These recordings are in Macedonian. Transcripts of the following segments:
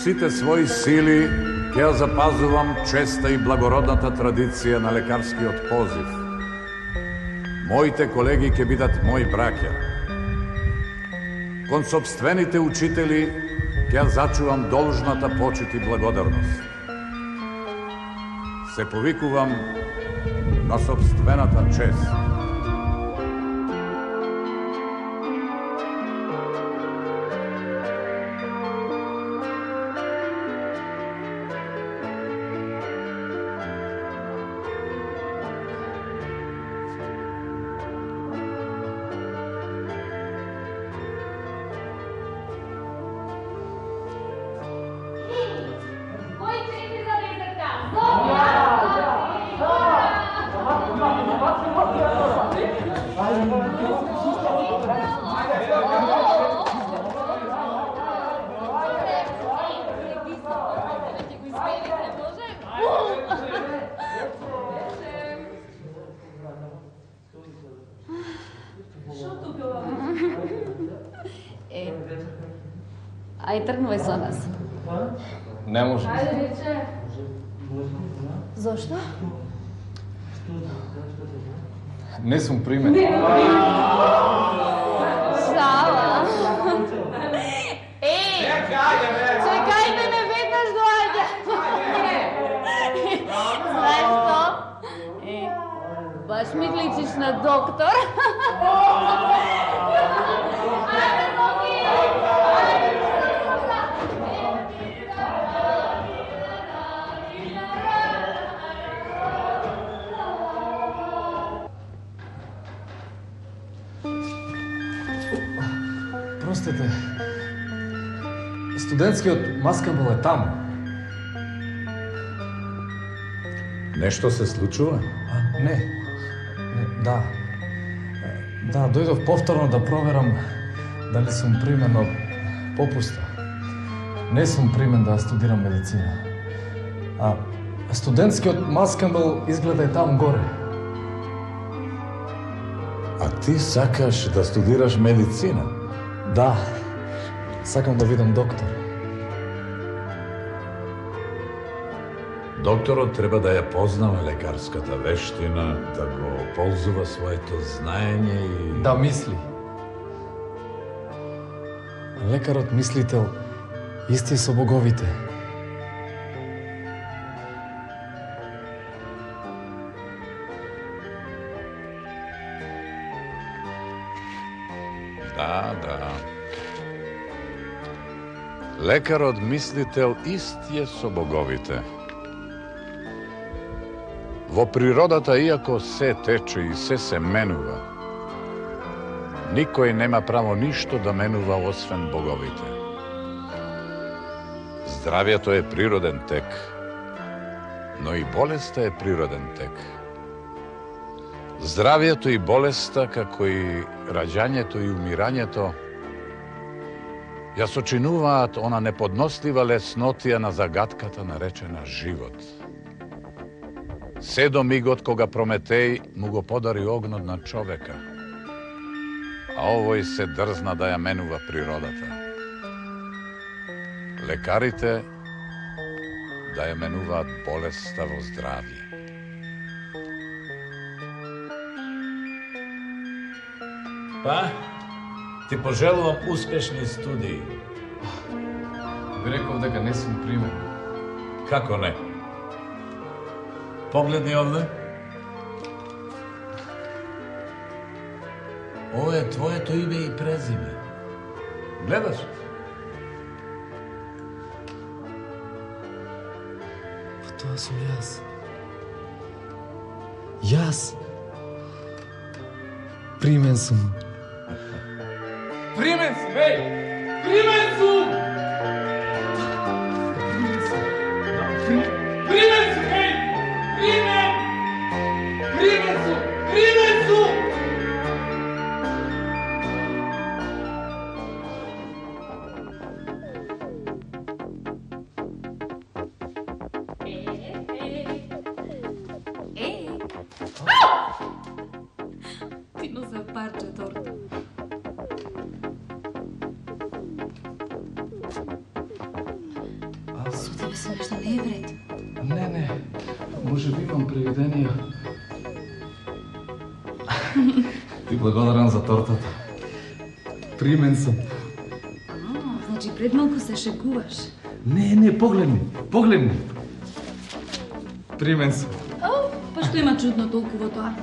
сите своји сили ќе ја запазувам честа и благородната традиција на лекарскиот позив. Моите колеги ќе бидат мои браќа. Кон собствените учители ќе ја зачувам должната почит и благодарност. Се повикувам на собствената чест. Ај, тргнувај со нас. Не може. Зошто? Не сум примен. Шала. Чекајте ме, веднаш доаѓа. Знаеш што? Баш ми личиш на доктор. Простете, студентскиот маскамбл е таму. Нешто се случува? Не, да. Да, дојдов повторно да проверам дали сум примен, но попуста. Не сум примен да студирам медицина. А студентскиот маскамбл изгледа е таму горе. А ти сакаш да студираш медицина? Да, сакам да видам доктор. Докторот треба да ја познава лекарската вештина, да го ползува своето знаење и... Да мисли. Лекарот мислител исти со боговите. Да. Лекарот мислител истије со боговите. Во природата, иако се тече и се менува, никој нема право ништо да менува освен боговите. Здравјето е природен тек, но и болеста е природен тек. Здравјето и болеста, како и раѓањето и умирањето, ја сочинуваат она неподнослива леснотија на загадката наречена живот. Се до мигот кога Прометеј му го подари огнот на човека, а овој се дрзна да ја менува природата. Лекарите да ја менуваат болеста во здравје. Па, ти пожелувам успешни студии. Ви реков дека не сум примен. Како не? Погледни овде. Ова е твоето име и презиме. Гледаш? Тоа сум јас. Јас. Примен сум. Примен сум, еј! Примен сум! Примен сум, еј! Примен! Примен сум! Примен сум! Ти носа парче торта. Не, може би имам привидения. Ти благодарам за тортата. Примен съм. Значи пред малко се шегуваш. Не, погледни. Примен съм. Па што има чудно толку во тоа?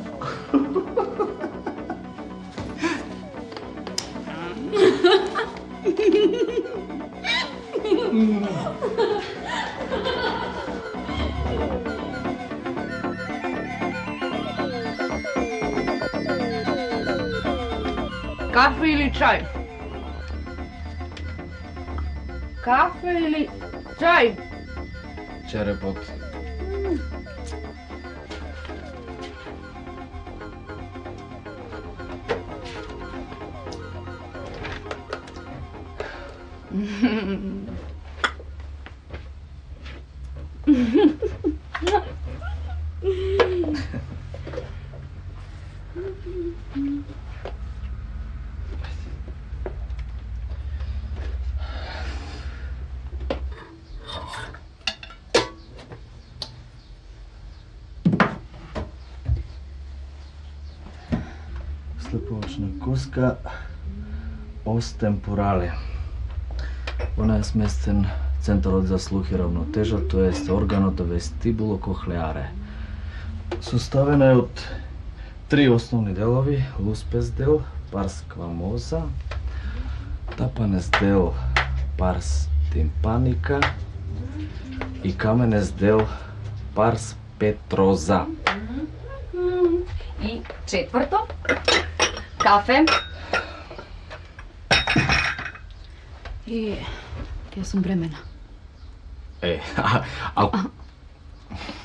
Кафе или чай? Кафе или чай? Черепот. Слеповочна коска ос темпорале. Она е сместен центарот за слух и равнотежа, т.е. органот вестибуло-кохлеаре. Составена е од три основни делови: луспес дел, парс квамоза, тапанес дел, парс тимпаника и каменес дел, парс петроза. И четврто, кафе. И ја сум бремена.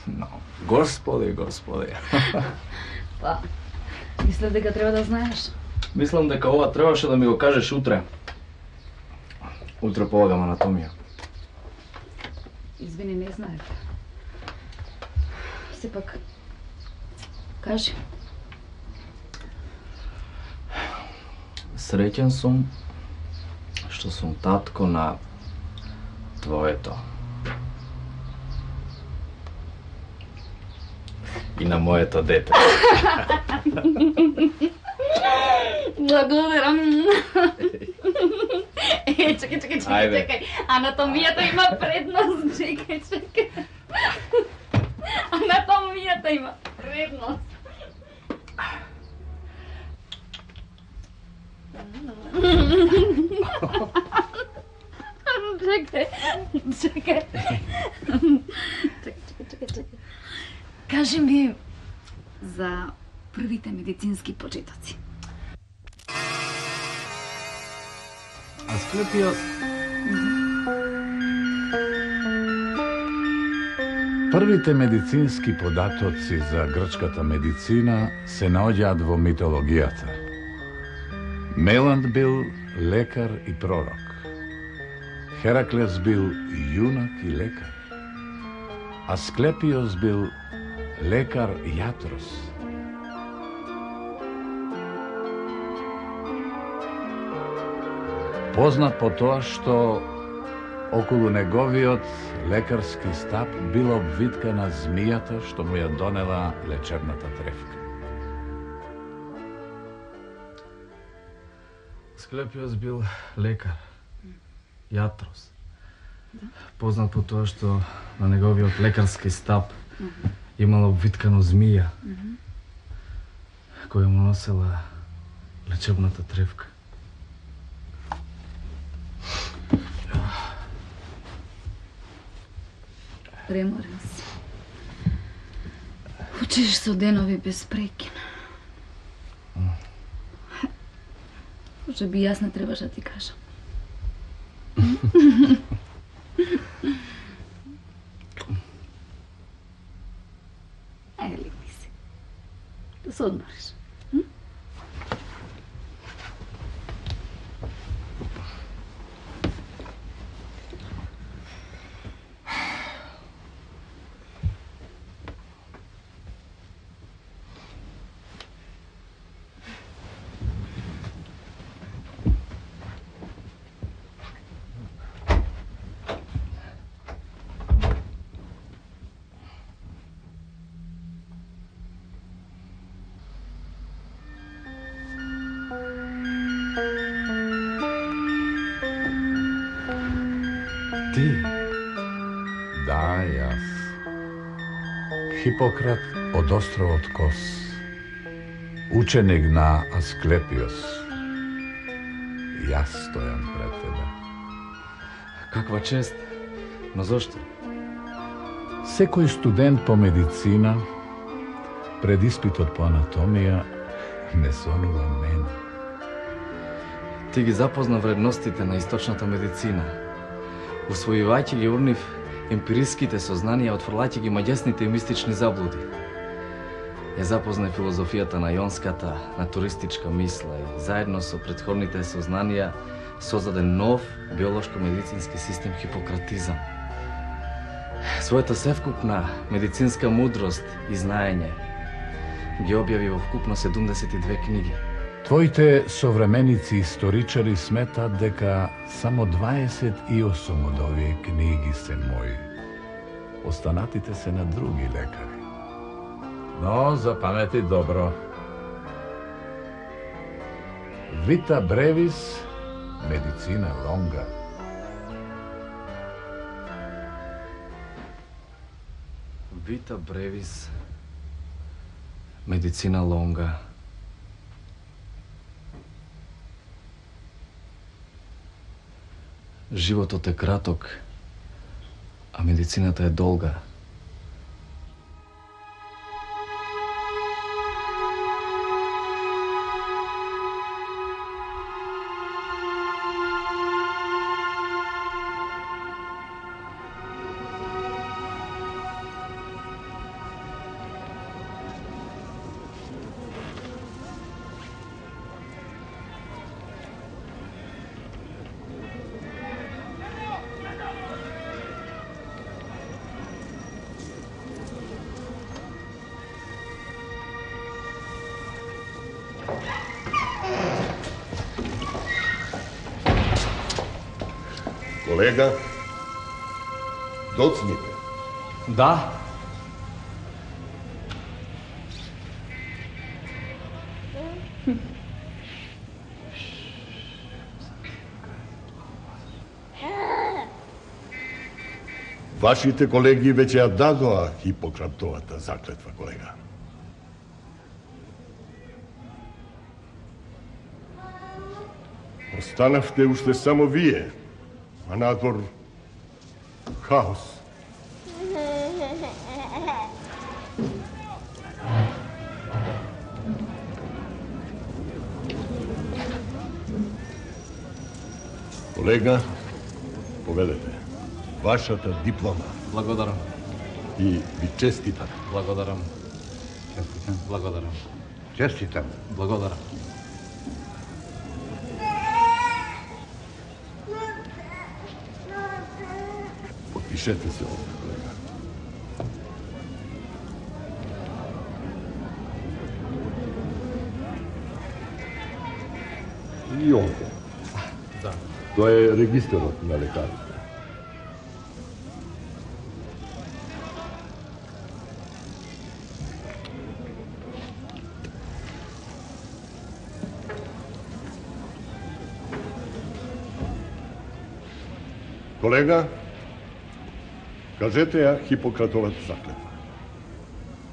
No, господи. Па, мислев дека треба да знаеш. Мислам дека ова требаше да ми го кажеш утре. Утре полагам анатомија. Извини, не знаев. Сепак, кажи. Среќен сум што сум татко на твоето. И на моето дете. Благодарам. Чекај. Анатомијата има предност. Чекај. Анатомијата има предност. Чекај. Кажи ми за првите медицински почетоци. Асклепиос. Првите медицински податоци за грчката медицина се наоѓаат во митологијата. Меланд бил лекар и пророк. Хераклес бил јунак и лекар. Асклепиос бил лекар јатрос. Познат по тоа што околу неговиот лекарски стап била обвиткана змијата што му ја донела лечебната трефка. Асклепиос бил лекар, јатрос. Познат по тоа што на неговиот лекарски стап имала обвиткано змија, која му носела лечебната трефка. Преморен си. Учиш со денови без прекин. Може би јас не требаше да ти кажам. Ели ми си. Да се одмориш. Hipokrat od ostrovot Kos, učenik na Asklepios. Ja stojam pred tebe. Каква чест. Но зошто? Секој студент по медицина пред испитот по анатомија не сонува мене. Ти ги запозна вредностите на источната медицина. Усвојувајќи ги урнив емпириските сознанија, отфрлајќи ги маѓесните и мистични заблуди. Ја запозна филозофијата на јонската, натуристичка мисла и заедно со претходните сознанија создаде нов биолошко-медицински систем хипократизам. Својата севкупна медицинска мудрост и знаење ги објави во вкупно 72 книги. Твоите современици историчари сметат дека само 28 од овие книги се мои. Останатите се на други лекари. Но запамети добро. Vita brevis, medicina longa. Vita brevis, medicina longa. Животот е краток, а медицината е долга. Колега, доцните. Да. Вашите колеги веќе ја дадоа Хипократовата заклетва, колега. Останавте уште само вие, а надвор хаос. Колега, поведете вашата диплома Благодарам. и ви честитам. Благодарам. Благодарам. Čestitam. Благодарам. Подпишете се овде, колега. И овде. Да. Тоа е регистарот на лекарите. Колега, кажете ја Хипократовата заклетва.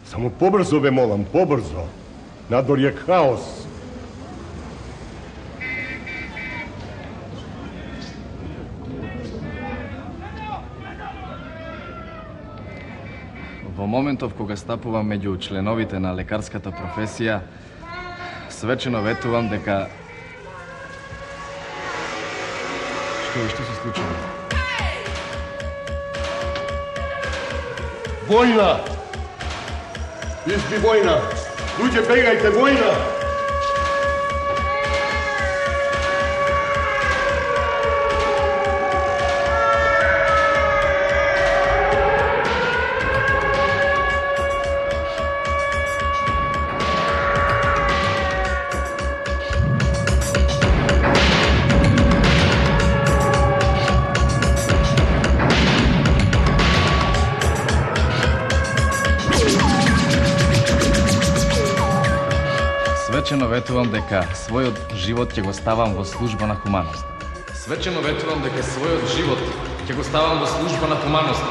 Само побрзо ве молам, побрзо. Надвор е хаос. Во моментов кога стапувам меѓу членовите на лекарската професија, свечено ветувам дека... Што се случува? Војна! Изби војна! Луѓе, бегајте, војна! Свечено ветувам дека својот живот ќе го ставам во служба на хуманоста. Свечено ветувам дека својот живот ќе го ставам во служба на хуманоста.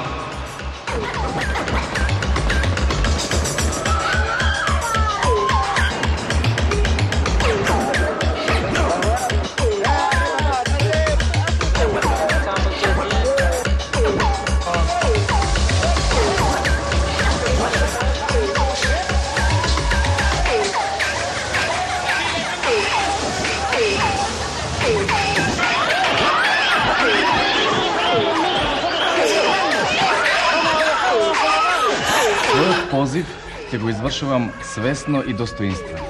позив ќе го извршувам свесно и достоинствено.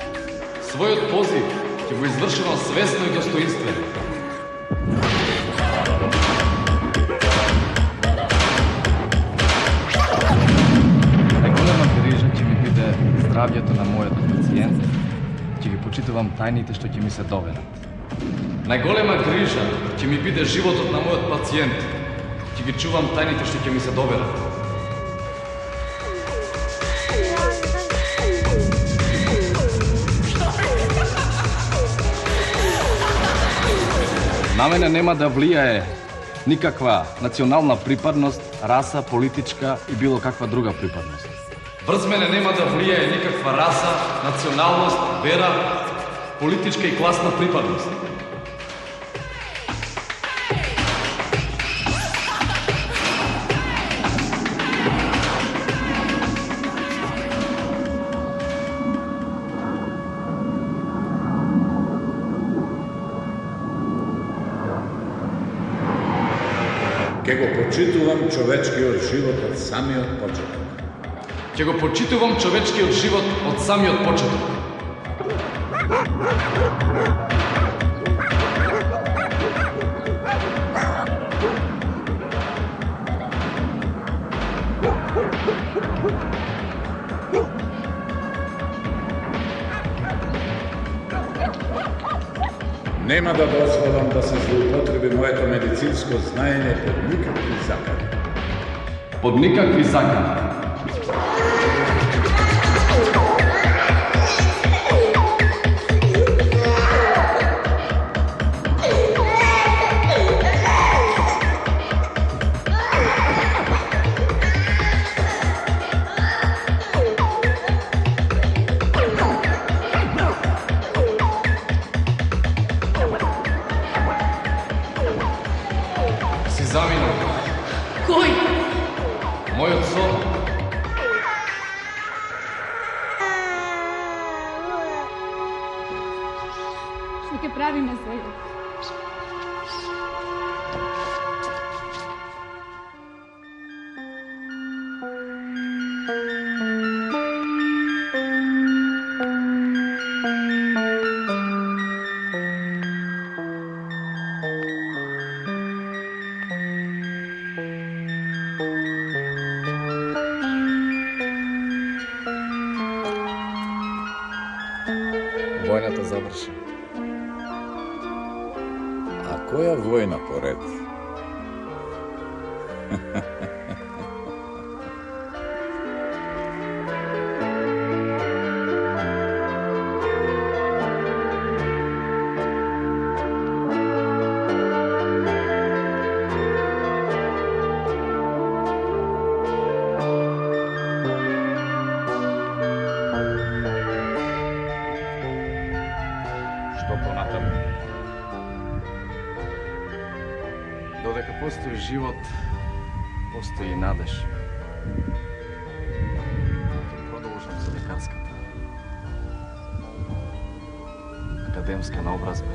Својот позив ќе го извршувам свесно и достоинствено. Најголема грижа ќе ми биде здравјето на мојот пациент. Ќе ги почитувам тајните што ќе ми се доверат. Најголема грижа ќе ми биде животот на мојот пациент. Ќе ги чувам тајните што ќе ми се доверат. На мене нема да влијае никаква национална припадност, раса, политичка и било каква друга припадност. Врз мене нема да влијае никаква раса, националност, вера, политичка и класна припадност. Ке го почитувам човечкиот живот од самиот почеток. Ќе го почитувам човечкиот живот од самиот почеток. Нема да дозволам да се злоупотреби моето медицинско знаење под никакви закани. Под никакви закани. Заминал. Кој? Мојот сон. Што ќе правиме сега? Војната заврши. А која војна поред? Додека постои живот, постои и надеж. Продолжам со лекарската академска наобразба.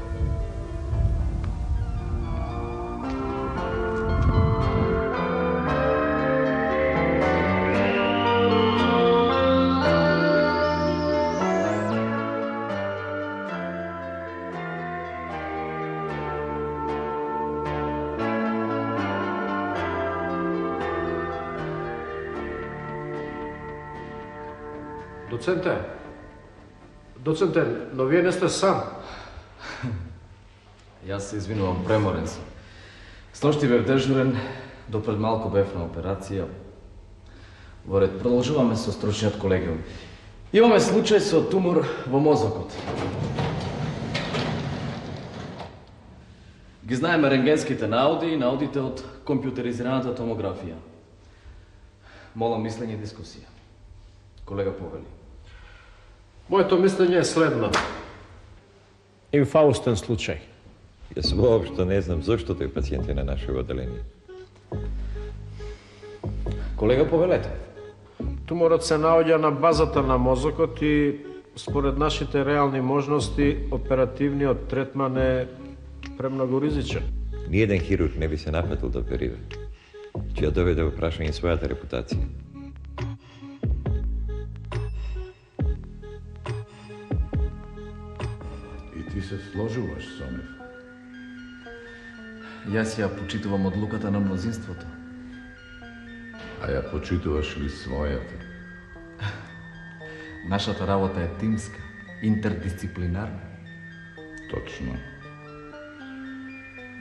Доценте, но вие не сте сам. Јас се извинувам, преморен сум. Сношти бев дежурен, допред малку бев на операција. Во ред, продолжуваме со стручниот колегиум. Имаме случај со тумор во мозокот. Ги знаеме рентгенските наоди и наодите од компјутеризираната томографија. Молам мислење и дискусија. Колега повели. Моето мислење е следно. Инфаустен случај. Јас воопшто не знам зошто тој пациент е на наше оделение. Колега, повелете. Туморот се наоѓа на базата на мозокот и според нашите реални можности оперативниот третман е премногу ризичен. Ниеден хирург не би се напатил да оперира. Ќе ја доведе во прашање својата репутација. се сложуваш со нив. Јас ја почитувам одлуката на мнозинството. А ја почитуваш ли својата? Нашата работа е тимска, интердисциплинарна. Точно.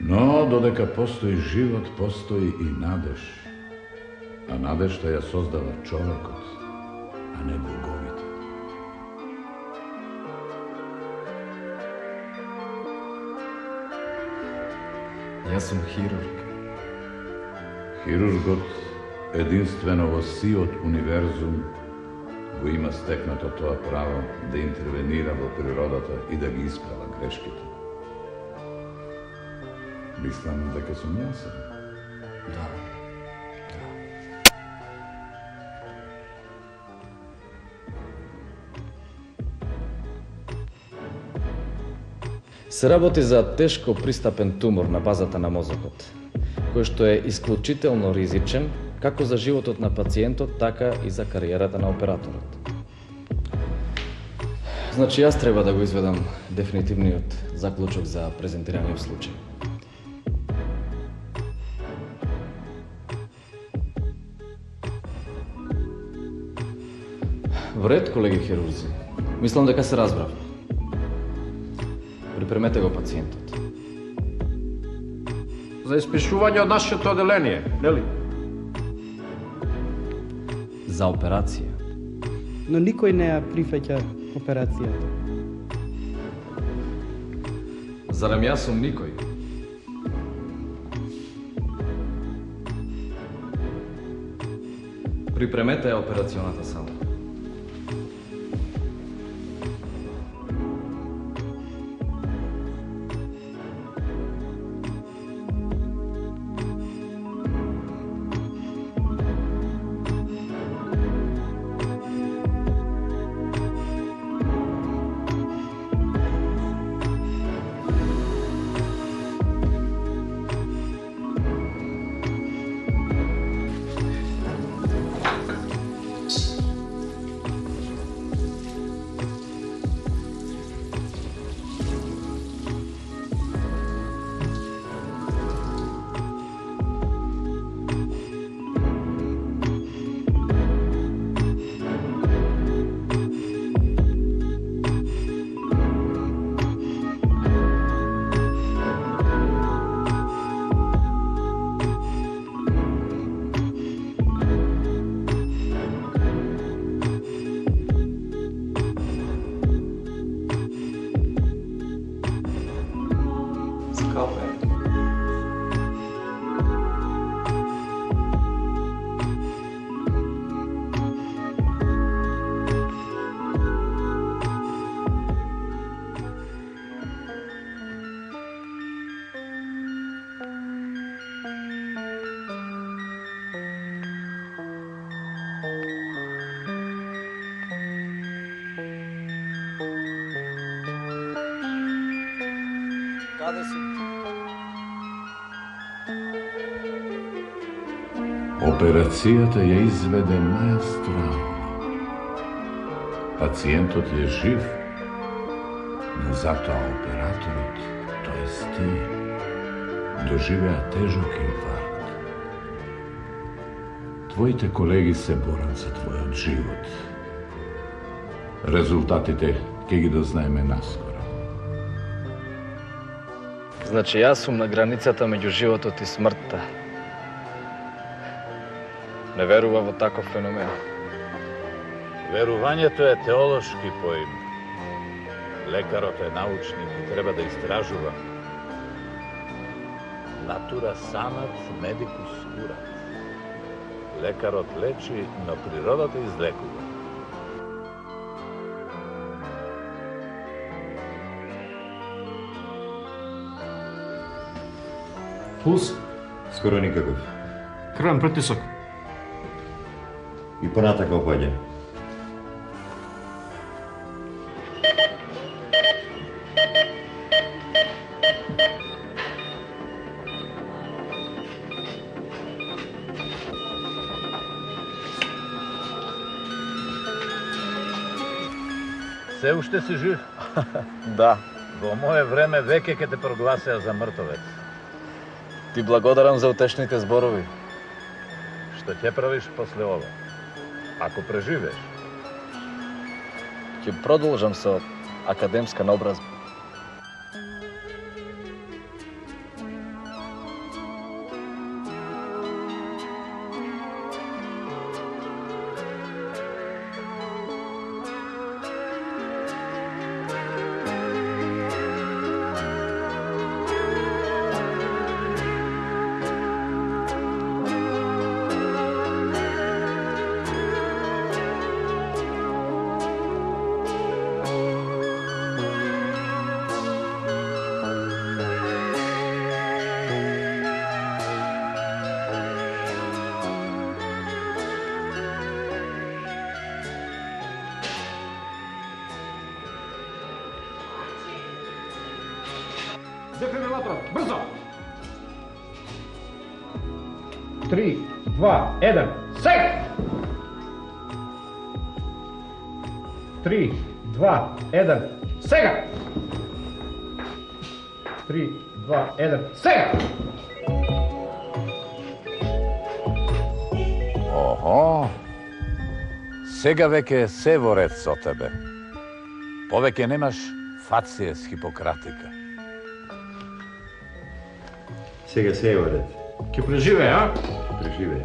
Но додека постои живот, постои и надеж. А надежта ја создава човекот, а не боговите. Јас сум хирург. Хирургот единствено во сиот универзум го има стекнато тоа право да интервенира во природата и да ги исправа грешките. Мислам дека сум јасен. Да. Се работи за тешко пристапен тумор на базата на мозокот, кој што е исклучително ризичен како за животот на пациентот, така и за кариерата на операторот. Значи, јас треба да го изведам дефинитивниот заклучок за презентираниот случај. Вред, колеги хирурзи. Мислам дека се разбрав. Припремете го пациентот. За испишување од нашето оделение, нели? За операција. Но никој не ја прифаќа операцијата. Зарем јас сум никој? Припремете ја операционата сала. Каде си? Операцијата ја изведе маестрално. Пациентот е жив, но затоа операторот, тоест ти, доживеа тежок инфаркт. Твоите колеги се борат за твојот живот. Резултатите ќе ги дознаеме наскоро. Значи, јас сум на границата меѓу животот и смртта. Не верува во таков феномен. Верувањето е теолошки поим. Лекарот е научник и треба да истражува. Натура санат, медикус курат. Лекарот лечи, но природата излекува. Пулс? Скоро никаков. Крвен притисок? И понатака опаѓа. Се уште си жив? Да, Во мое време веќе ќе те прогласеа за мртовец. Ти благодарам за утешните зборови. Што ќе правиш после ова? Ако преживееш? Ќе продолжам со академска наобразба. Дефибрилатор, брзо! 3, 2, 1, сега! 3, 2, 1, сега! 3, 2, 1, сега! Охо, сега веќе се во ред со тебе. Повеќе немаш фација с Хипократика. Сега се е во ред. Ќе преживее, а? Преживее.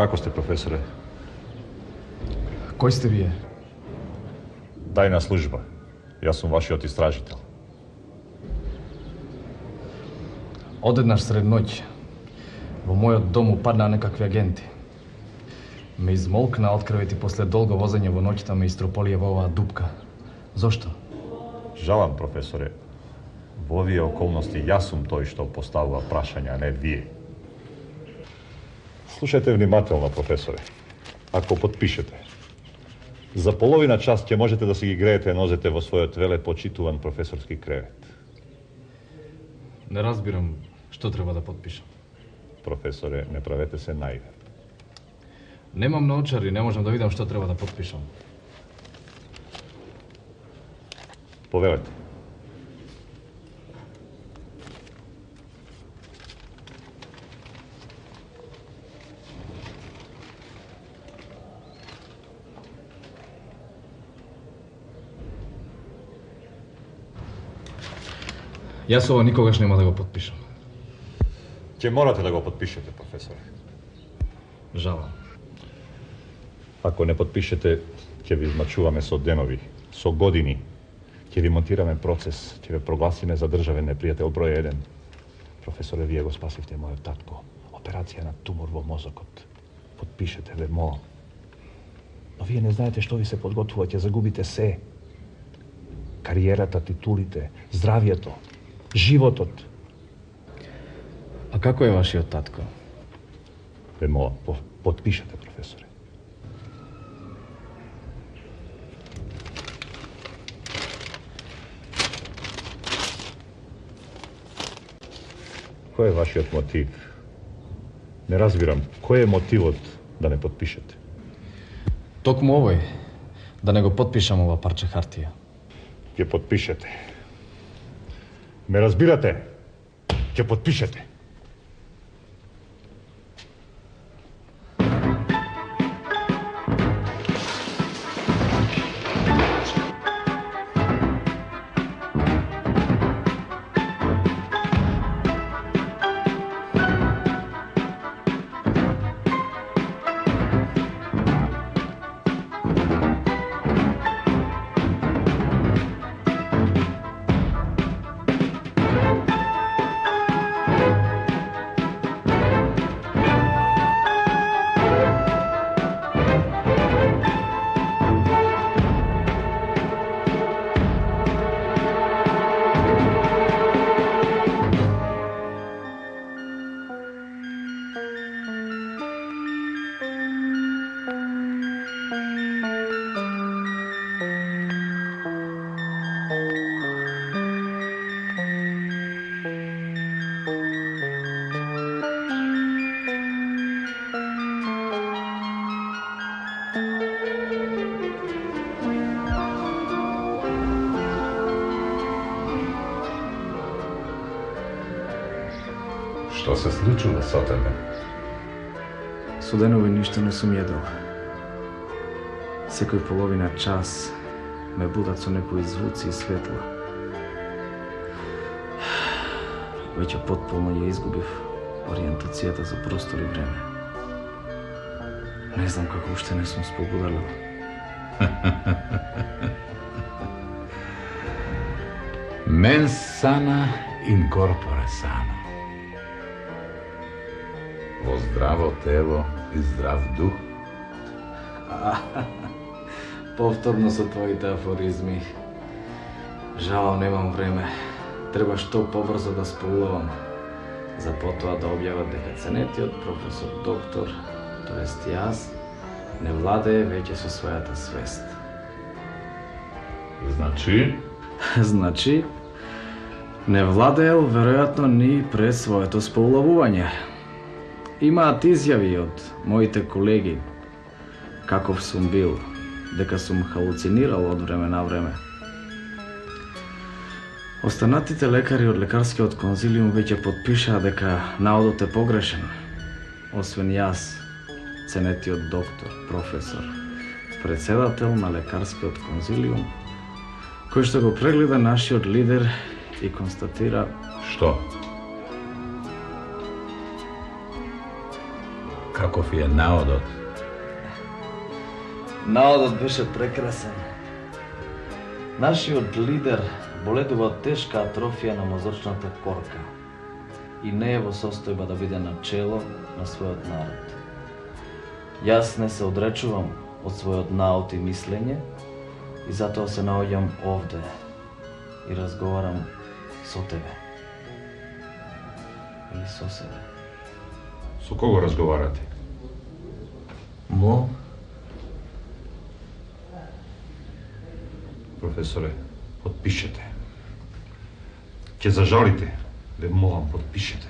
Како сте, професоре? Кој сте вие? Тајна служба. Јас сум вашиот истражител. Одеднаш сред ноќ во мојот дом упаднаа некакви агенти. Ме измолкна од кревети после долго возење во ноќта ме истрополија во оваа дупка. Зошто? Жалам, професоре. Во овие околности јас сум тој што поставува прашања, а не вие. Слушајте внимателно, професоре. Ако подпишете, за половина час ќе можете да си ги греете нозете во својот велепочитуван професорски кревет. Не разбирам што треба да подпишам. Професоре, не правете се наивен. Немам наочари, не можам да видам што треба да подпишам. Повелете. Јас ова никогаш нема да го подпишам. Ќе морате да го подпишете, професоре. Жалам. Ако не подпишете, ќе ви измачуваме со денови, со години. Ќе ви монтираме процес, ќе ве прогласиме за државен непријател број 1. Професоре, вие го спасивте мојот татко. Операција на тумор во мозокот. Подпишете, ве молам. Но вие не знаете што ви се подготвува, ќе загубите се. Кариерата, титулите, здравието. животот. А како е вашиот татко? Ве молам, подпишете, професоре. Кој е вашиот мотив? Не разбирам, кој е мотивот да не подпишете? Токму овој, да не го подпишам ова парче хартија. Ќе подпишете. Ме разбирате? Ќе подпишете. Што се случува со тебе? Со денови ништо не сум једол. Секој половина час ме будат со некои звуци и светла. Веќе потполно ја изгубив ориентацијата за простор и време. Не знам како уште не сум спобудален. Менс сана in corpore sano. Во здраво тело и здрав дух. Повторно со твоите афоризми. Жалам, немам време. Треба што побрзо да сполувам. За потоа да објават дека ценетиот професор доктор, тоест јас, не владее веќе со својата свест. Значи? Значи, не владеел веројатно ни пред своето сполувување. Имаат изјави од моите колеги каков сум бил, дека сум халуцинирал од време на време. Останатите лекари од лекарскиот конзилиум веќе потпишаа дека наодот е погрешен. Освен јас, ценетиот доктор, професор, председател на лекарскиот конзилиум, кој што го прегледа нашиот лидер и констатира... Што? Каков е наодот? Наодот беше прекрасен. Нашиот лидер боледува од тешка атрофија на мозочната корка и не е во состојба да биде на чело на својот народ. Јас не се одречувам од својот наод и мислење и затоа се наоѓам овде и разговарам со тебе. Или со себе. Со кого разговарате? Мо? Професоре, подпишете. Ќе зажалите. Ве молам, подпишете.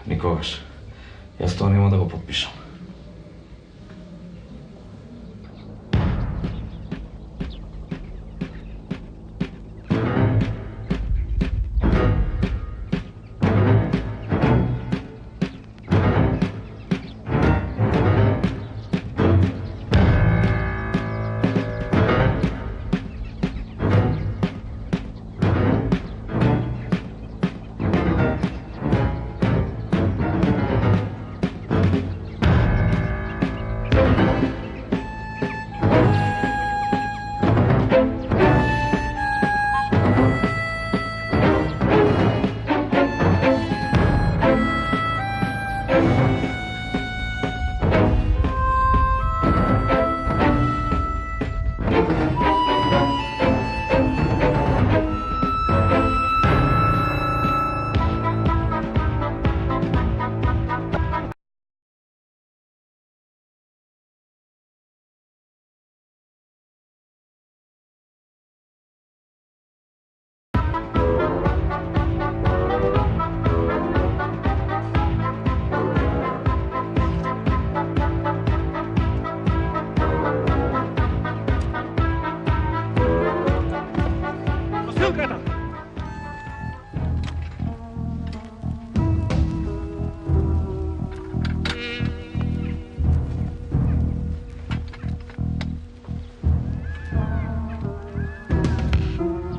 Никогаш. Јас тоа нема да го подпишам. Demokrata!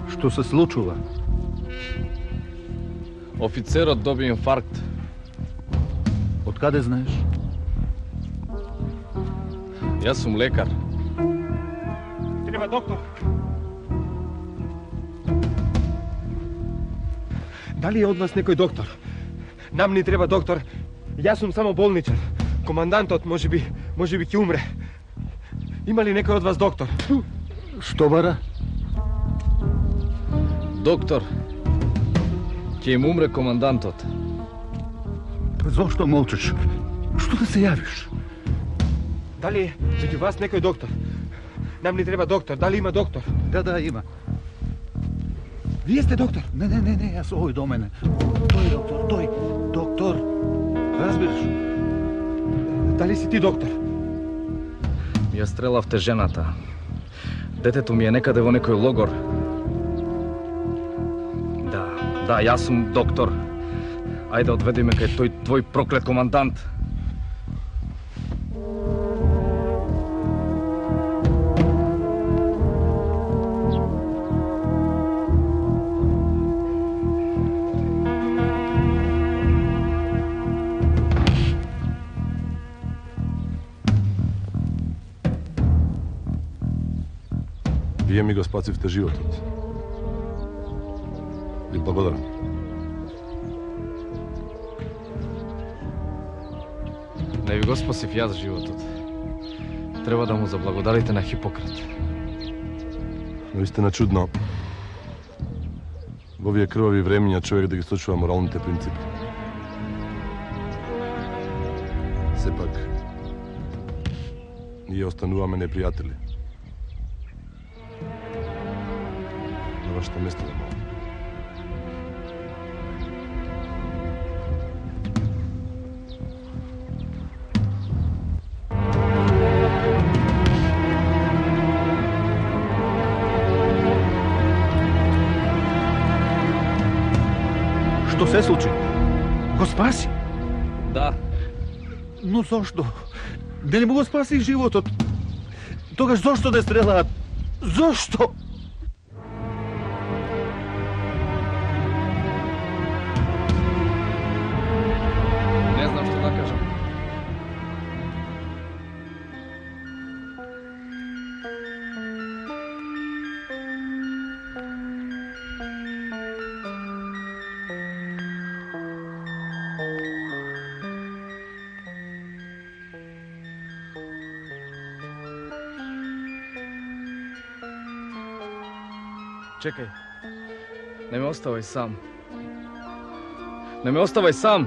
Što se случува? Офицерот доби инфаркт. Од каде знаеш? Јас сум лекар. Треба доктор. Дали е од вас некој доктор? Нам ни треба доктор. Јас сум само болничар. Командантот може би ќе умре. Има ли некој од вас доктор? Што бара? Доктор, ќе им умре командантот. Зошто молчиш? Што да се јавиш? Дали е меѓу вас некој доктор? Нам ни треба доктор. Дали има доктор? Да, има. Вие сте доктор? Не, јас овој до мене. Тој доктор, тој. Доктор. Разбираш? Дали си ти доктор? Ја стрелавте жената. Детето ми е некаде во некој логор. Да, јас сум доктор. Ајде одведи ме кај тој твој проклет командант. Вие ми го спасивте животот. Ви благодарам. Не ви го спасив јас животот. Треба да му заблагодарите на Хипократ. Наистина чудно. Во овие крвави времења човек да ги сочува моралните принципи. Сепак, ние остануваме непријатели. На вашето место да молам. Што се случи? Го спаси? Да. Но зошто? Не му го спаси животот. Тогаш зошто да стрелаат? Зошто? Не знам што да кажам. Чекај. Не ме оставај сам. Не ме оставај сам!